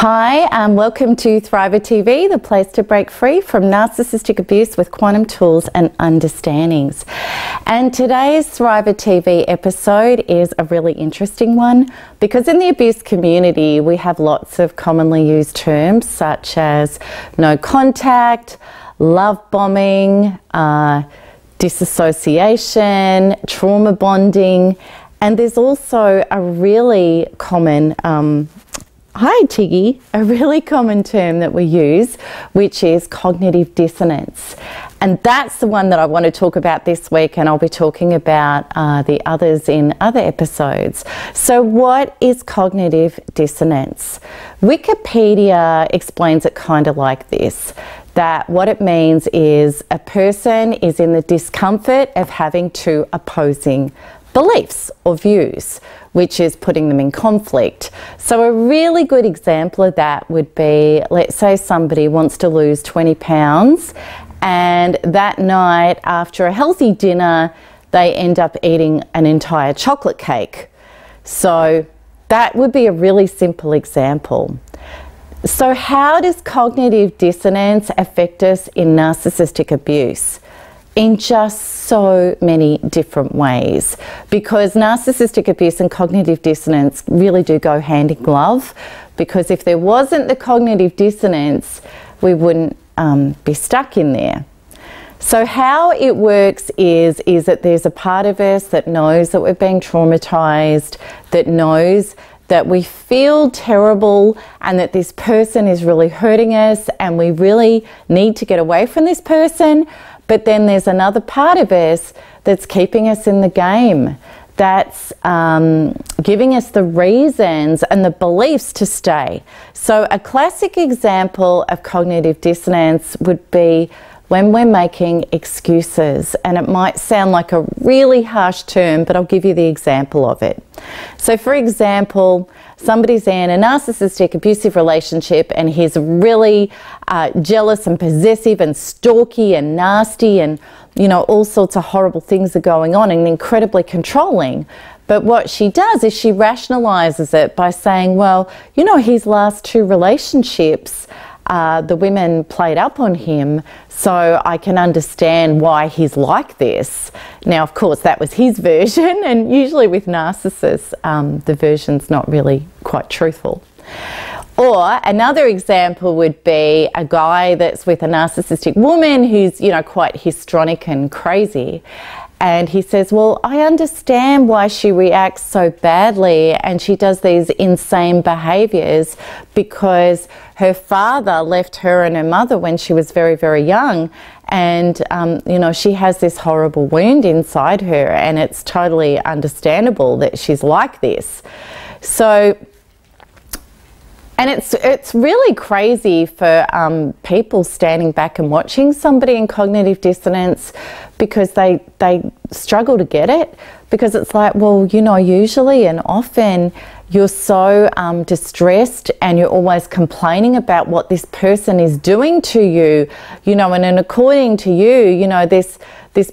Hi, and welcome to Thriver TV, the place to break free from narcissistic abuse with quantum tools and understandings. And today's Thriver TV episode is a really interesting one because in the abuse community we have lots of commonly used terms such as no contact, love bombing, disassociation, trauma bonding, and there's also a really common hi Tiggy, a really common term that we use, which is cognitive dissonance. And that's the one that I want to talk about this week, and I'll be talking about the others in other episodes. So what is cognitive dissonance? Wikipedia explains it kind of like this, that what it means is a person is in the discomfort of having two opposing beliefs or views, which is putting them in conflict. So a really good example of that would be, let's say somebody wants to lose 20 pounds and that night after a healthy dinner they end up eating an entire chocolate cake. So that would be a really simple example. So how does cognitive dissonance affect us in narcissistic abuse? In just so many different ways, because narcissistic abuse and cognitive dissonance really do go hand in glove, because if there wasn't the cognitive dissonance we wouldn't be stuck in there. So how it works is that there's a part of us that knows that we're being traumatized, that knows that we feel terrible and that this person is really hurting us and we really need to get away from this person. But then there's another part of us that's keeping us in the game, that's giving us the reasons and the beliefs to stay. So a classic example of cognitive dissonance would be when we're making excuses, and it might sound like a really harsh term, but I'll give you the example of it. So for example, somebody's in a narcissistic abusive relationship and he's really jealous and possessive and stalky and nasty, and you know, all sorts of horrible things are going on, and incredibly controlling. But what she does is she rationalizes it by saying, well, you know, his last two relationships, the women played up on him, so I can understand why he's like this. Now, of course, that was his version, and usually with narcissists, the version's not really quite truthful. Or another example would be a guy that's with a narcissistic woman who's, you know, quite histrionic and crazy. And he says, well, I understand why she reacts so badly and she does these insane behaviours because her father left her and her mother when she was very, very young. And, you know, she has this horrible wound inside her, and it's totally understandable that she's like this. So, and it's really crazy for people standing back and watching somebody in cognitive dissonance, because they struggle to get it, because it's like, well, you know, usually and often you're so distressed and you're always complaining about what this person is doing to you, you know, and according to you, you know, this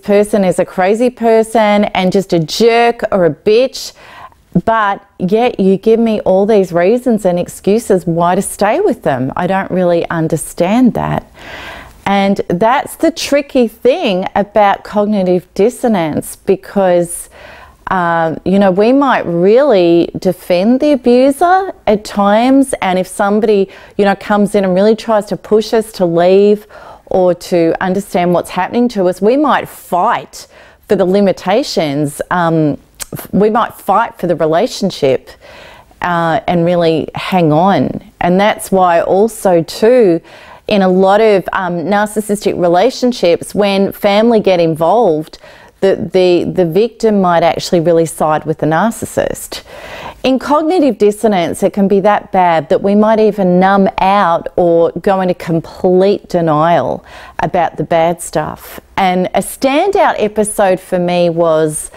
person is a crazy person and just a jerk or a bitch. But yet you give me all these reasons and excuses why to stay with them. I don't really understand that. And that's the tricky thing about cognitive dissonance, because you know, we might really defend the abuser at times, and if somebody, you know, comes in and really tries to push us to leave or to understand what's happening to us, we might fight for the limitations. We might fight for the relationship and really hang on. And that's why also too, in a lot of narcissistic relationships, when family get involved, the victim might actually really side with the narcissist. In cognitive dissonance, it can be that bad that we might even numb out or go into complete denial about the bad stuff. And a standout episode for me was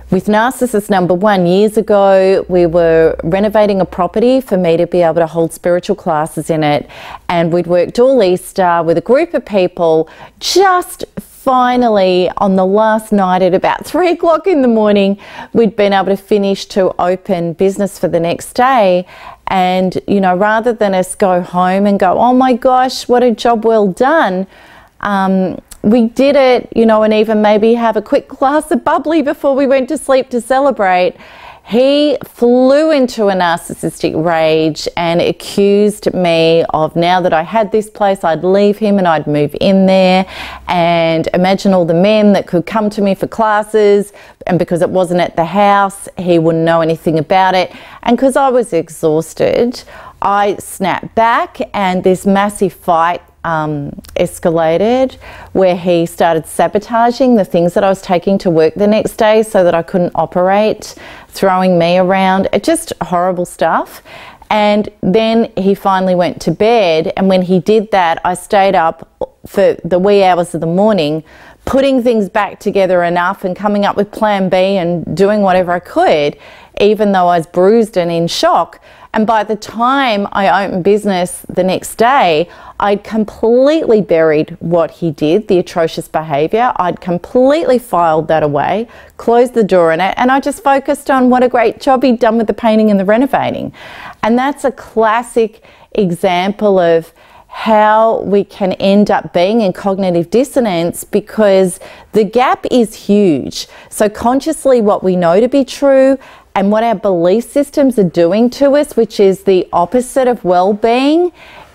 with narcissist number one. Years ago, we were renovating a property for me to be able to hold spiritual classes in it, and we'd worked all Easter with a group of people just finally, on the last night at about 3 o'clock in the morning, we'd been able to finish to open business for the next day. And, you know, rather than us go home and go, oh my gosh, what a job well done, we did it, you know, and even maybe have a quick glass of bubbly before we went to sleep to celebrate. He flew into a narcissistic rage and accused me of, now that I had this place, I'd leave him and I'd move in there, and imagine all the men that could come to me for classes, and because it wasn't at the house, he wouldn't know anything about it. And because I was exhausted, I snapped back, and this massive fight escalated, where he started sabotaging the things that I was taking to work the next day so that I couldn't operate, throwing me around. It just horrible stuff. And then he finally went to bed, and when he did that, I stayed up for the wee hours of the morning, putting things back together enough and coming up with plan B and doing whatever I could, even though I was bruised and in shock. And by the time I opened business the next day, I'd completely buried what he did, the atrocious behaviour. I'd completely filed that away, closed the door on it, and I just focused on what a great job he'd done with the painting and the renovating. And that's a classic example of how we can end up being in cognitive dissonance, because the gap is huge. So consciously, what we know to be true and what our belief systems are doing to us, which is the opposite of well-being,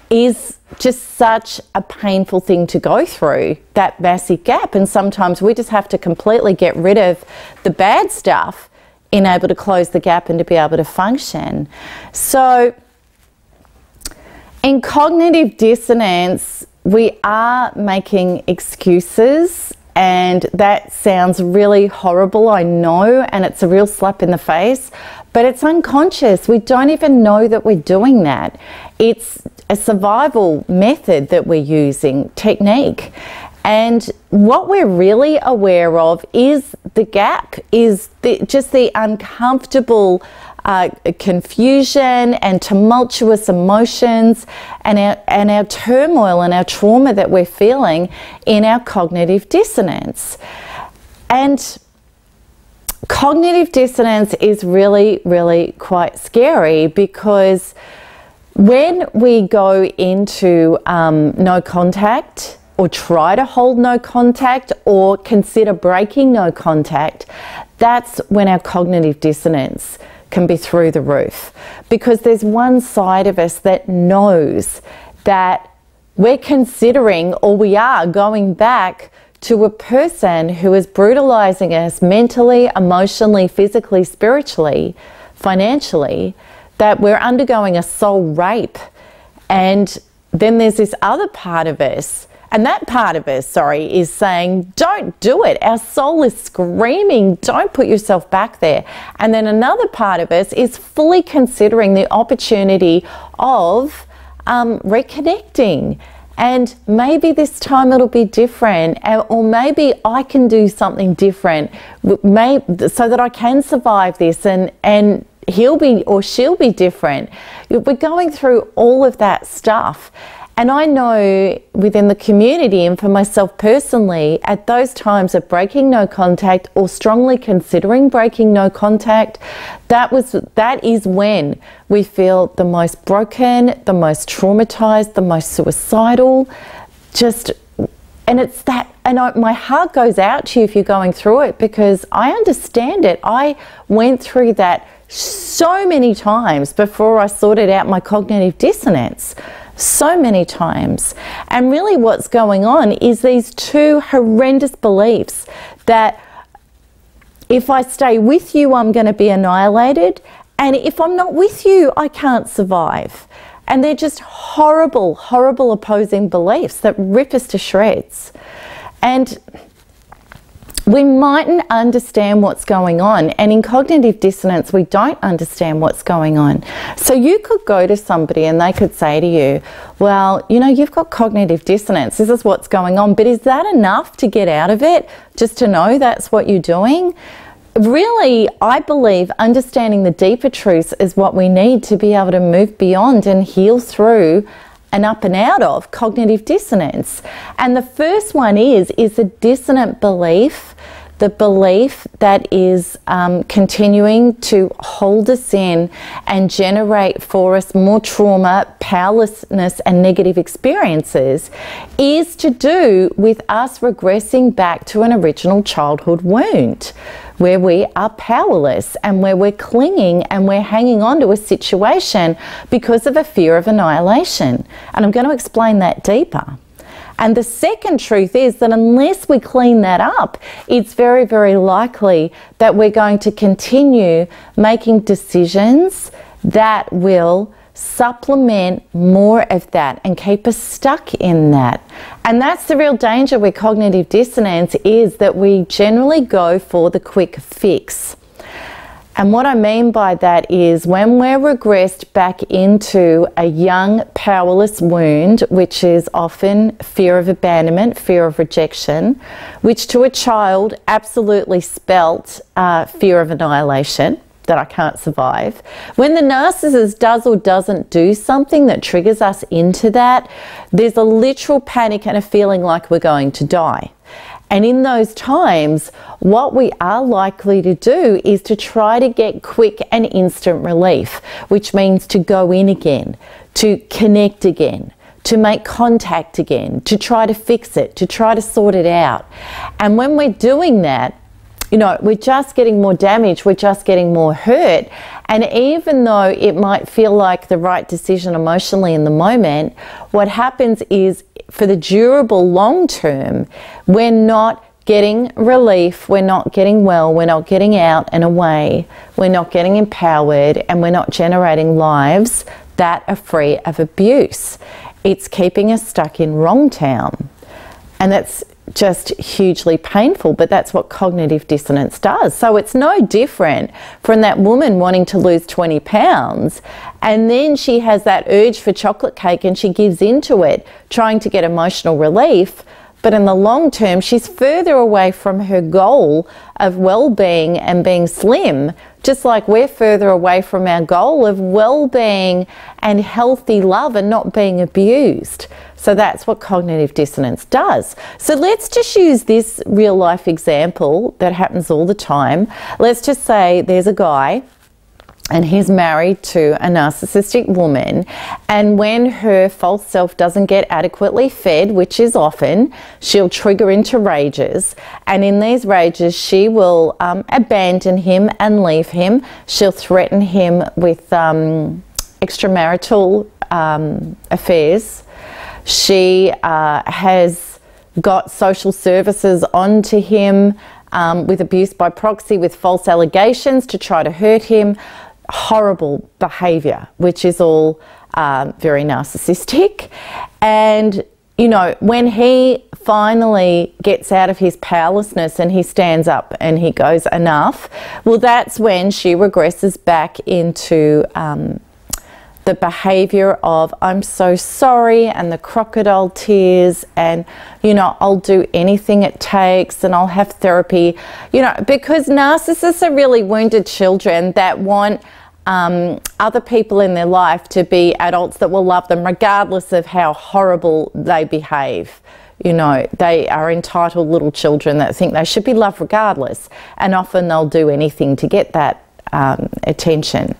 is just such a painful thing to go through, that massive gap. And sometimes we just have to completely get rid of the bad stuff in able to close the gap and to be able to function. So in cognitive dissonance, we are making excuses, and that sounds really horrible, I know, and it's a real slap in the face, but it's unconscious. We don't even know that we're doing that. It's a survival method that we're using, technique. And what we're really aware of is the gap, is just the uncomfortable confusion and tumultuous emotions and our turmoil and our trauma that we're feeling in our cognitive dissonance. And cognitive dissonance is really, really quite scary, because when we go into no contact, or try to hold no contact, or consider breaking no contact, that's when our cognitive dissonance can be through the roof, because there's one side of us that knows that we're considering, or we are going back to a person who is brutalizing us mentally, emotionally, physically, spiritually, financially, that we're undergoing a soul rape. And then there's this other part of us, and that part of us, is saying, don't do it. Our soul is screaming, don't put yourself back there. And then another part of us is fully considering the opportunity of reconnecting. And maybe this time it'll be different, or maybe I can do something different so that I can survive this, and he'll be, or she'll be different. We're going through all of that stuff. And I know within the community, and for myself personally, at those times of breaking no contact or strongly considering breaking no contact, that is when we feel the most broken, the most traumatized, the most suicidal. And it's that, and my heart goes out to you if you're going through it, because I understand it. I went through that so many times before I sorted out my cognitive dissonance. So many times. And really what's going on is these two horrendous beliefs that if I stay with you, I'm going to be annihilated, and if I'm not with you, I can't survive. And they're just horrible, horrible opposing beliefs that rip us to shreds. And we mightn't understand what's going on, and in cognitive dissonance we don't understand what's going on. So you could go to somebody and they could say to you, well, you know, you've got cognitive dissonance, this is what's going on, but is that enough to get out of it, just to know that's what you're doing? Really, I believe understanding the deeper truths is what we need to be able to move beyond and heal through and up and out of cognitive dissonance. And the first one is a dissonant belief, the belief that is continuing to hold us in and generate for us more trauma, powerlessness, and negative experiences, is to do with us regressing back to an original childhood wound where we are powerless and where we're clinging and we're hanging on to a situation because of a fear of annihilation. And I'm going to explain that deeper. And the second truth is that unless we clean that up, it's very, very likely that we're going to continue making decisions that will supplement more of that and keep us stuck in that. And that's the real danger with cognitive dissonance, is that we generally go for the quick fix. And what I mean by that is when we're regressed back into a young, powerless wound, which is often fear of abandonment, fear of rejection, which to a child absolutely spelt fear of annihilation, that I can't survive. When the narcissist does or doesn't do something that triggers us into that, there's a literal panic and a feeling like we're going to die. And in those times, what we are likely to do is to try to get quick and instant relief, which means to go in again, to connect again, to make contact again, to try to fix it, to try to sort it out. And when we're doing that, you know, we're just getting more damage, we're just getting more hurt. And even though it might feel like the right decision emotionally in the moment, what happens is for the durable long term, we're not getting relief, we're not getting well, we're not getting out and away, we're not getting empowered, and we're not generating lives that are free of abuse. It's keeping us stuck in wrong town. And that's just hugely painful, but that's what cognitive dissonance does. So it's no different from that woman wanting to lose 20 pounds and then she has that urge for chocolate cake and she gives into it trying to get emotional relief, but in the long term she's further away from her goal of well-being and being slim, just like we're further away from our goal of well-being and healthy love and not being abused. So that's what cognitive dissonance does. So let's just use this real life example that happens all the time. Let's just say there's a guy and he's married to a narcissistic woman, and when her false self doesn't get adequately fed, which is often, she'll trigger into rages, and in these rages she will abandon him and leave him. She'll threaten him with extramarital affairs. She has got social services onto him with abuse by proxy, with false allegations to try to hurt him. Horrible behaviour, which is all very narcissistic. And, you know, when he finally gets out of his powerlessness and he stands up and he goes, enough, well, that's when she regresses back into the behaviour of I'm so sorry and the crocodile tears and, you know, I'll do anything it takes and I'll have therapy, you know, because narcissists are really wounded children that want other people in their life to be adults that will love them regardless of how horrible they behave. You know, they are entitled little children that think they should be loved regardless, and often they'll do anything to get that attention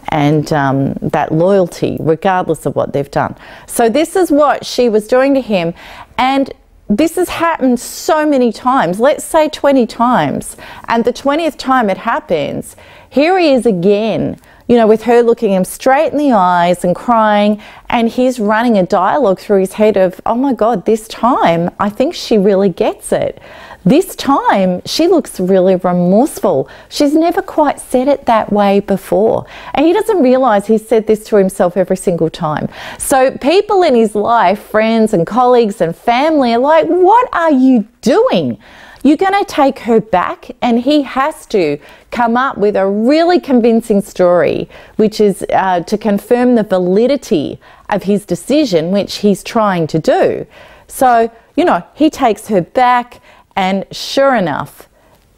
and that loyalty regardless of what they've done. So this is what she was doing to him, and this has happened so many times, let's say 20 times, and the 20th time it happens, here he is again, you know, with her looking him straight in the eyes and crying, and he's running a dialogue through his head of, oh my God, this time I think she really gets it. This time she looks really remorseful. She's never quite said it that way before. And he doesn't realise he's said this to himself every single time. So people in his life, friends and colleagues and family, are like, what are you doing? You're going to take her back? And he has to come up with a really convincing story, which is to confirm the validity of his decision, which he's trying to do. So, you know, he takes her back, and sure enough,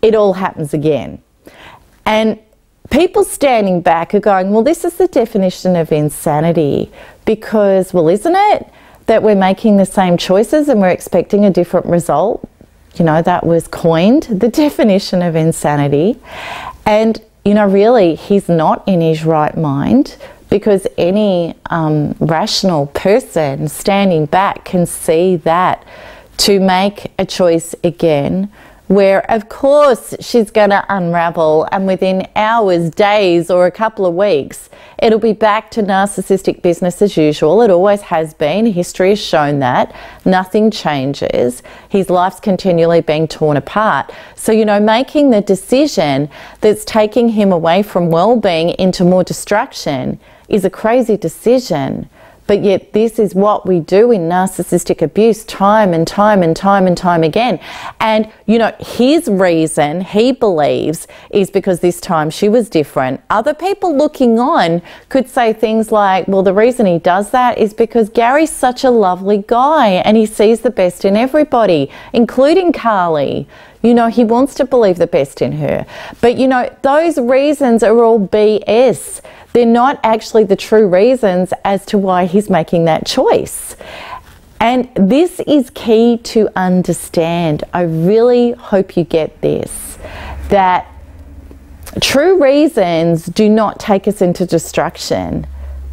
it all happens again. And people standing back are going, well, this is the definition of insanity, because, well, isn't it that we're making the same choices and we're expecting a different result? You know, that was coined, the definition of insanity. And, you know, really, he's not in his right mind, because any rational person standing back can see that to make a choice again, where of course she's going to unravel, and within hours, days, or a couple of weeks, it'll be back to narcissistic business as usual. It always has been. History has shown that. Nothing changes. His life's continually being torn apart. So, you know, making the decision that's taking him away from well-being into more destruction is a crazy decision. But yet this is what we do in narcissistic abuse time and time and time and time again. And, you know, his reason, he believes, is because this time she was different. Other people looking on could say things like, well, the reason he does that is because Gary's such a lovely guy and he sees the best in everybody, including Carly. You know, he wants to believe the best in her. But, you know, those reasons are all BS. They're not actually the true reasons as to why he's making that choice. And this is key to understand. I really hope you get this, that true reasons do not take us into destruction.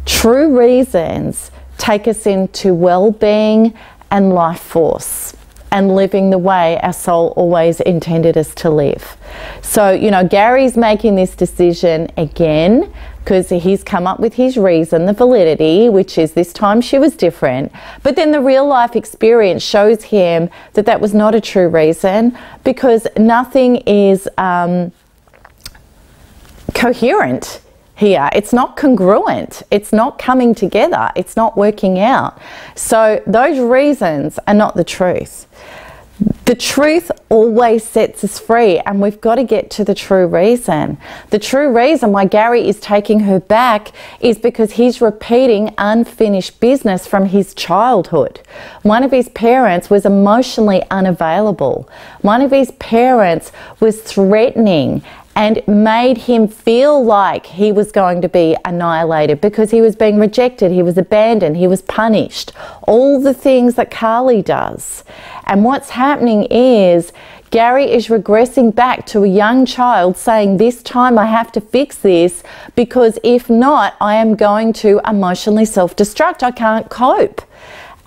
True reasons take us into well-being and life force, and living the way our soul always intended us to live. So, you know, Gary's making this decision again because he's come up with his reason, the validity, which is this time she was different. But then the real life experience shows him that that was not a true reason, because nothing is coherent here. It's not congruent. It's not coming together. It's not working out. So those reasons are not the truth. The truth always sets us free, and we've got to get to the true reason. The true reason why Gary is taking her back is because he's repeating unfinished business from his childhood. One of his parents was emotionally unavailable. One of his parents was threatening and made him feel like he was going to be annihilated because he was being rejected, he was abandoned, he was punished. All the things that Carly does. And what's happening is Gary is regressing back to a young child saying, this time I have to fix this, because if not, I am going to emotionally self-destruct. I can't cope.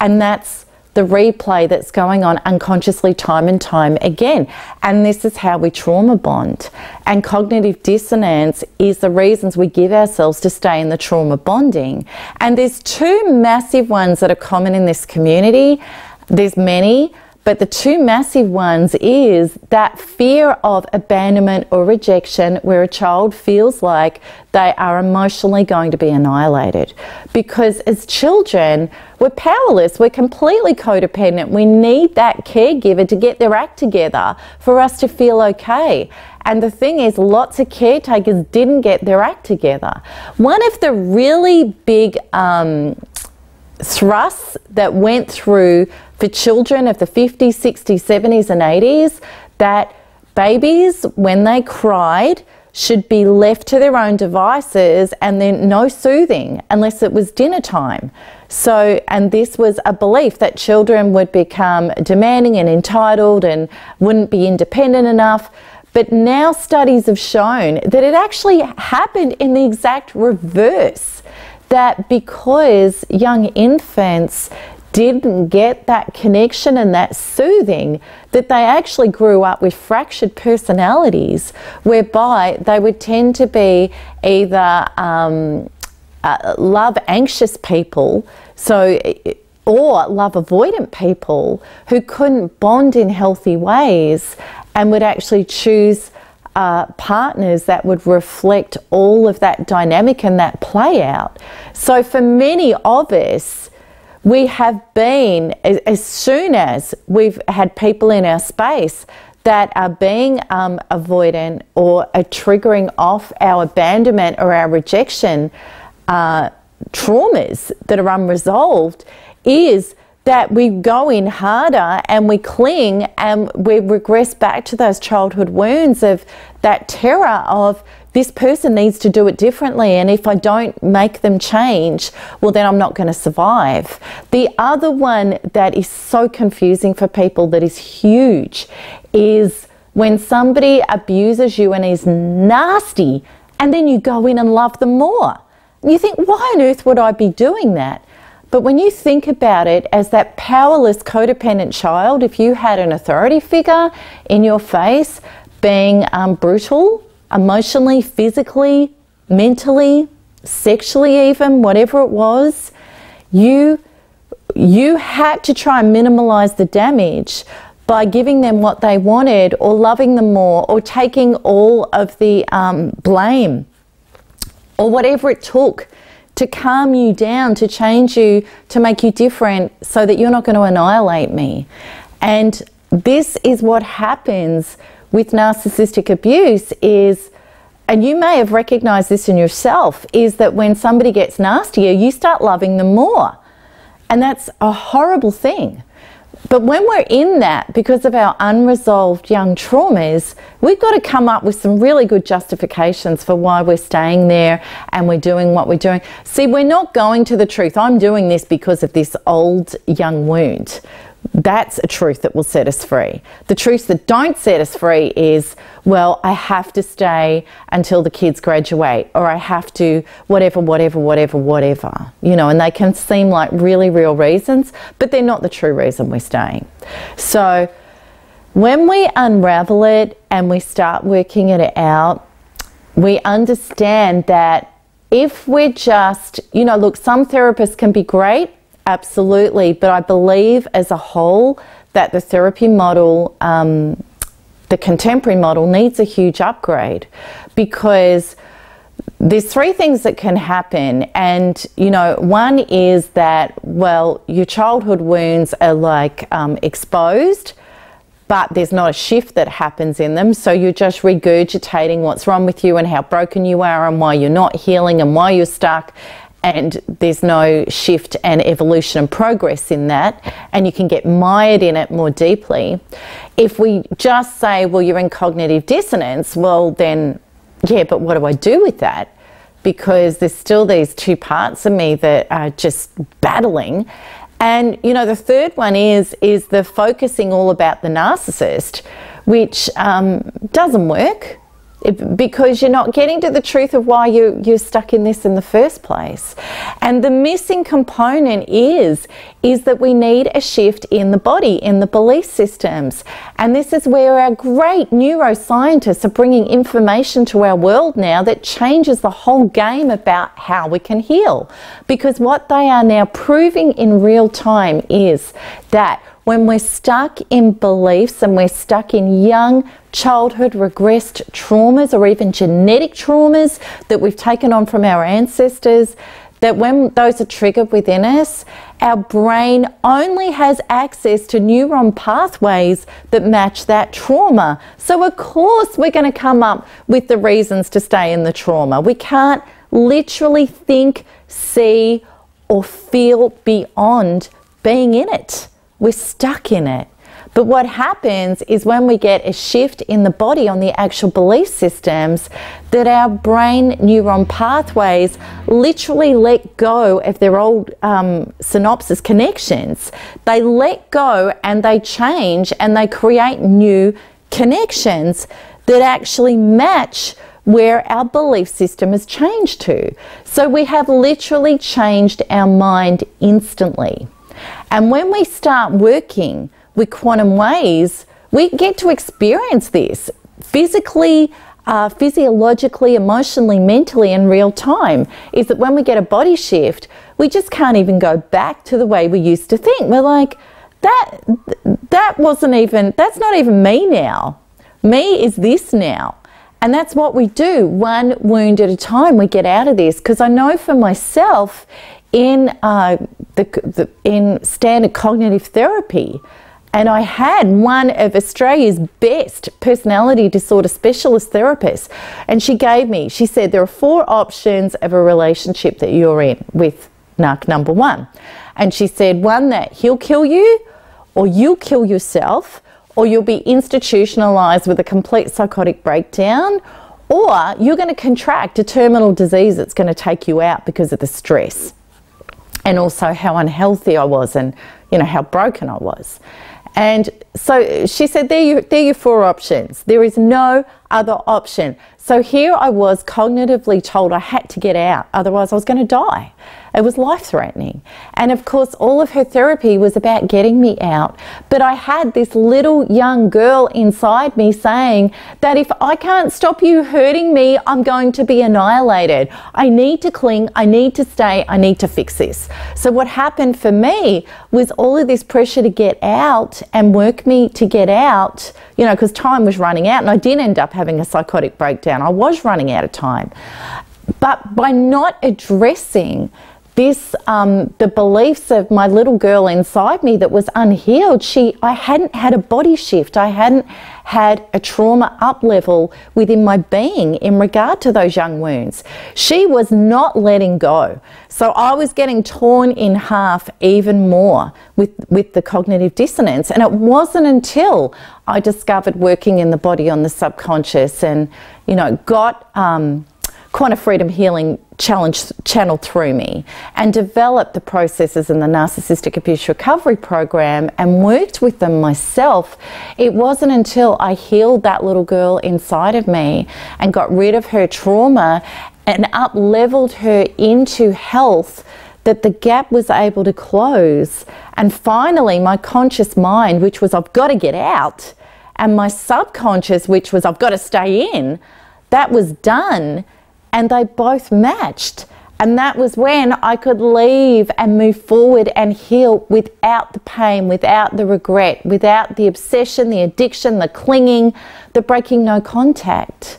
And that's the replay that's going on unconsciously time and time again. And this is how we trauma bond. And cognitive dissonance is the reasons we give ourselves to stay in the trauma bonding. And there's two massive ones that are common in this community. There's many, but the two massive ones is that fear of abandonment or rejection, where a child feels like they are emotionally going to be annihilated. Because as children, we're powerless, we're completely codependent. We need that caregiver to get their act together for us to feel okay. And the thing is, lots of caretakers didn't get their act together. One of the really big thrusts that went through for children of the 50s, 60s, 70s and 80s, that babies, when they cried, should be left to their own devices, and then no soothing unless it was dinner time. So, and this was a belief that children would become demanding and entitled and wouldn't be independent enough. But now studies have shown that it actually happened in the exact reverse. That because young infants didn't get that connection and that soothing, that they actually grew up with fractured personalities, whereby they would tend to be either love anxious people, or love avoidant people who couldn't bond in healthy ways, and would actually choose partners that would reflect all of that dynamic and that play out. So for many of us, we have been, as soon as we've had people in our space that are being avoidant or are triggering off our abandonment or our rejection traumas that are unresolved, is that we go in harder and we cling and we regress back to those childhood wounds of that terror of this person needs to do it differently, and if I don't make them change, well, then I'm not going to survive. The other one that is so confusing for people, that is huge, is when somebody abuses you and is nasty, and then you go in and love them more. You think, why on earth would I be doing that? But when you think about it as that powerless codependent child, if you had an authority figure in your face being brutal, emotionally, physically, mentally, sexually even, whatever it was, you had to try and minimize the damage by giving them what they wanted, or loving them more, or taking all of the blame, or whatever it took to calm you down, to change you, to make you different, so that you're not going to annihilate me. And this is what happens with narcissistic abuse is, and you may have recognized this in yourself, is that when somebody gets nastier, you start loving them more. And that's a horrible thing. But when we're in that, because of our unresolved young traumas, we've got to come up with some really good justifications for why we're staying there and we're doing what we're doing. See, we're not going to the truth. I'm doing this because of this old young wound. That's a truth that will set us free. The truths that don't set us free is, well, I have to stay until the kids graduate, or I have to whatever, you know, and they can seem like really real reasons, but they're not the true reason we're staying. So when we unravel it and we start working it out, we understand that if we're just, you know, look, some therapists can be great, absolutely, but I believe as a whole that the therapy model, the contemporary model, needs a huge upgrade, because there's three things that can happen. And, you know, one is that, well, your childhood wounds are like exposed, but there's not a shift that happens in them. So you're just regurgitating what's wrong with you and how broken you are and why you're not healing and why you're stuck. And there's no shift and evolution and progress in that, and you can get mired in it more deeply. If we just say, well, you're in cognitive dissonance, well then, yeah, but what do I do with that? Because there's still these two parts of me that are just battling. And, you know, the third one is the focusing all about the narcissist, which doesn't work. Because you're not getting to the truth of why you're stuck in this in the first place. And the missing component is that we need a shift in the body, in the belief systems. And this is where our great neuroscientists are bringing information to our world now that changes the whole game about how we can heal. Because what they are now proving in real time is that when we're stuck in beliefs and we're stuck in young childhood regressed traumas, or even genetic traumas that we've taken on from our ancestors, that when those are triggered within us, our brain only has access to neuron pathways that match that trauma. So of course we're going to come up with the reasons to stay in the trauma. We can't literally think, see, or feel beyond being in it. We're stuck in it. But what happens is when we get a shift in the body on the actual belief systems, that our brain neuron pathways literally let go of their old synapses connections. They let go and they change and they create new connections that actually match where our belief system has changed to. So we have literally changed our mind instantly. And when we start working with quantum ways, we get to experience this physically, physiologically, emotionally, mentally in real time. Is that when we get a body shift, we just can't even go back to the way we used to think. We're like, that's not even me now. Me is this now. And that's what we do, one wound at a time. We get out of this, because I know for myself, in standard cognitive therapy, and I had one of Australia's best personality disorder specialist therapists, and she said there are 4 options of a relationship that you're in with narc number 1. And she said, one, that he'll kill you, or you'll kill yourself, or you'll be institutionalized with a complete psychotic breakdown, or you're going to contract a terminal disease that's going to take you out because of the stress, and also how unhealthy I was, and you know, how broken I was. And so she said, they're your 4 options. There is no other option. So here I was cognitively told I had to get out, otherwise I was going to die. It was life-threatening. And of course, all of her therapy was about getting me out. But I had this little young girl inside me saying that if I can't stop you hurting me, I'm going to be annihilated. I need to cling, I need to stay, I need to fix this. So what happened for me was all of this pressure to get out and work me to get out, you know, because time was running out, and I did end up having a psychotic breakdown. I was running out of time. But by not addressing this, the beliefs of my little girl inside me that was unhealed, I hadn't had a body shift. I hadn't had a trauma up level within my being in regard to those young wounds. She was not letting go. So I was getting torn in half even more with the cognitive dissonance. And it wasn't until I discovered working in the body on the subconscious and, you know, got Quantum Freedom Healing channeled through me, and developed the processes in the Narcissistic Abuse Recovery Program and worked with them myself. It wasn't until I healed that little girl inside of me and got rid of her trauma and up-leveled her into health that the gap was able to close. And finally, my conscious mind, which was I've got to get out, and my subconscious, which was I've got to stay in, that was done. And they both matched. And that was when I could leave and move forward and heal without the pain, without the regret, without the obsession, the addiction, the clinging, the breaking no contact.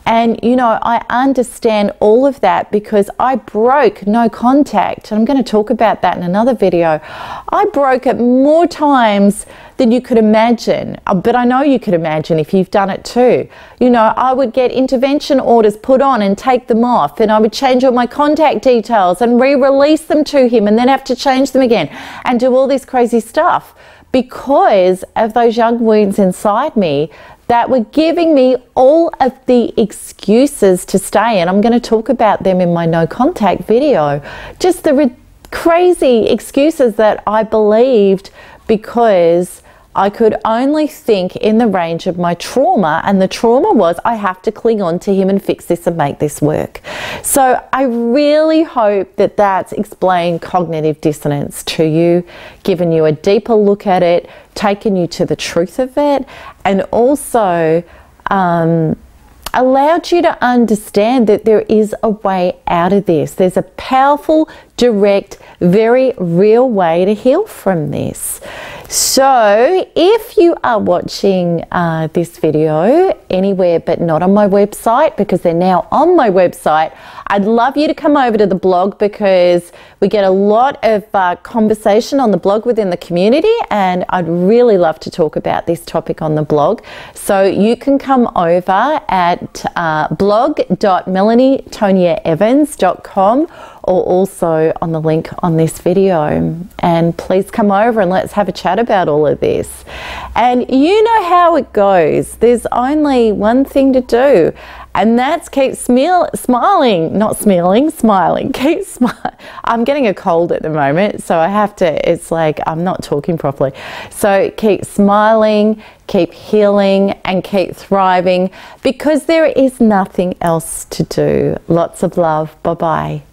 And, you know, I understand all of that because I broke no contact. And I'm going to talk about that in another video. I broke it more times than you could imagine. But I know you could imagine if you've done it too. You know, I would get intervention orders put on and take them off. And I would change all my contact details and re-release them to him and then have to change them again and do all this crazy stuff because of those young wounds inside me that were giving me all of the excuses to stay. And I'm going to talk about them in my no contact video. Just the crazy excuses that I believed because I could only think in the range of my trauma, and the trauma was I have to cling on to him and fix this and make this work. So I really hope that that's explained cognitive dissonance to you, given you a deeper look at it, taken you to the truth of it, and also allowed you to understand that there is a way out of this. There's a powerful, direct, very real way to heal from this. So if you are watching this video anywhere but not on my website, because they're now on my website, I'd love you to come over to the blog because we get a lot of conversation on the blog within the community, and I'd really love to talk about this topic on the blog. So you can come over at blog.melanietoniaevans.com, or also on the link on this video. And please come over and let's have a chat about all of this. And you know how it goes. There's only one thing to do, and that's keep smiling, not smiling, smiling. Keep smiling. I'm getting a cold at the moment, so I have to, it's like I'm not talking properly. So keep smiling, keep healing, and keep thriving, because there is nothing else to do. Lots of love. Bye-bye.